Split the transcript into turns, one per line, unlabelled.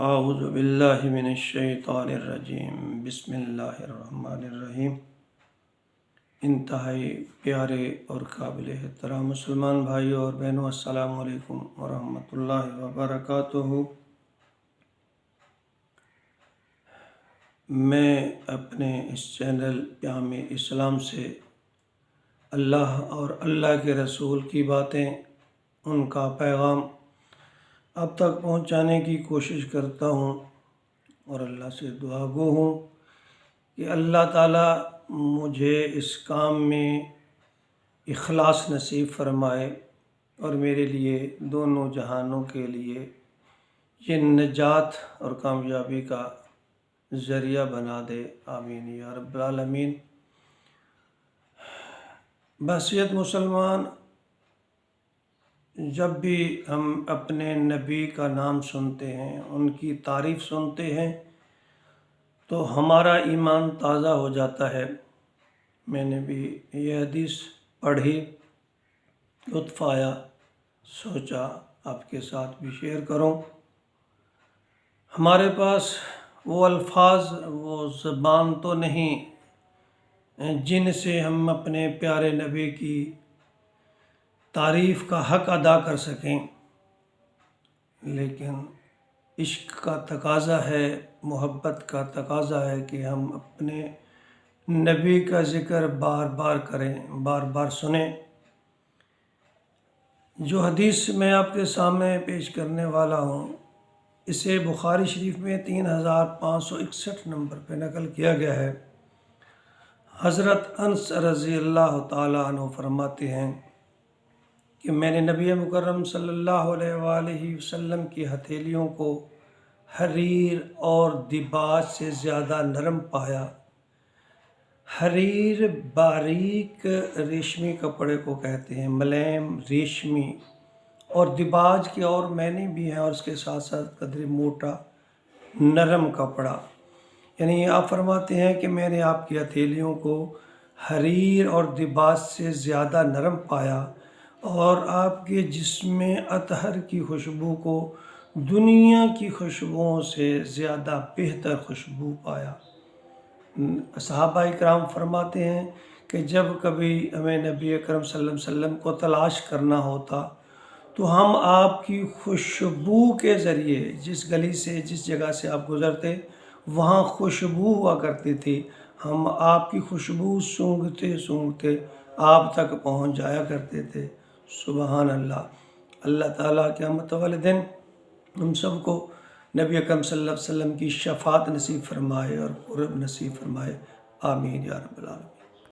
اعوذ باللہ من الشیطان الرجیم، بسم اللہ الرحمن الرحیم۔ انتہائی پیارے اور قابل احترام مسلمان بھائیوں اور بہنوں، السلام علیکم ورحمۃ اللہ وبرکاتہ۔ میں اپنے اس چینل پیام اسلام سے اللہ اور اللہ کے رسول کی باتیں، ان کا پیغام اب تک پہنچانے کی کوشش کرتا ہوں اور اللہ سے دعا گو ہوں کہ اللہ تعالیٰ مجھے اس کام میں اخلاص نصیب فرمائے اور میرے لیے دونوں جہانوں کے لیے یہ نجات اور کامیابی کا ذریعہ بنا دے، آمین یا رب العالمین۔ بحیثیت مسلمان، جب بھی ہم اپنے نبی کا نام سنتے ہیں، ان کی تعریف سنتے ہیں، تو ہمارا ایمان تازہ ہو جاتا ہے۔ میں نے بھی یہ حدیث پڑھی، لطف آیا، سوچا آپ کے ساتھ بھی شیئر کروں۔ ہمارے پاس وہ الفاظ، وہ زبان تو نہیں جن سے ہم اپنے پیارے نبی کی تعریف کا حق ادا کر سکیں، لیکن عشق کا تقاضا ہے، محبت کا تقاضا ہے کہ ہم اپنے نبی کا ذکر بار بار کریں، بار بار سنیں۔ جو حدیث میں آپ کے سامنے پیش کرنے والا ہوں، اسے بخاری شریف میں 3561 نمبر پہ نقل کیا گیا ہے۔ حضرت انس رضی اللہ تعالیٰ عنہ فرماتے ہیں کہ میں نے نبی مکرم صلی اللہ علیہ وآلہ وسلم کی ہتھیلیوں کو حریر اور دباج سے زیادہ نرم پایا۔ حریر باریک ریشمی کپڑے کو کہتے ہیں، ملیم ریشمی، اور دباج کے اور معنی بھی ہیں، اور اس کے ساتھ ساتھ قدر موٹا نرم کپڑا۔ یعنی آپ فرماتے ہیں کہ میں نے آپ کی ہتھیلیوں کو حریر اور دباج سے زیادہ نرم پایا، اور آپ کے جسم میں اطہر کی خوشبو کو دنیا کی خوشبوؤں سے زیادہ بہتر خوشبو پایا۔ صحابہ اکرام فرماتے ہیں کہ جب کبھی ہمیں نبی اکرم صلی اللہ علیہ وسلم کو تلاش کرنا ہوتا تو ہم آپ کی خوشبو کے ذریعے، جس گلی سے، جس جگہ سے آپ گزرتے، وہاں خوشبو ہوا کرتی تھی، ہم آپ کی خوشبو سونگھتے سونگھتے آپ تک پہنچ جایا کرتے تھے۔ سبحان اللہ۔ اللہ تعالیٰ قیامت والے دن ہم سب کو نبی اکرم صلی اللہ علیہ وسلم کی شفاعت نصیب فرمائے اور قرب نصیب فرمائے، آمین یا رب العالمین۔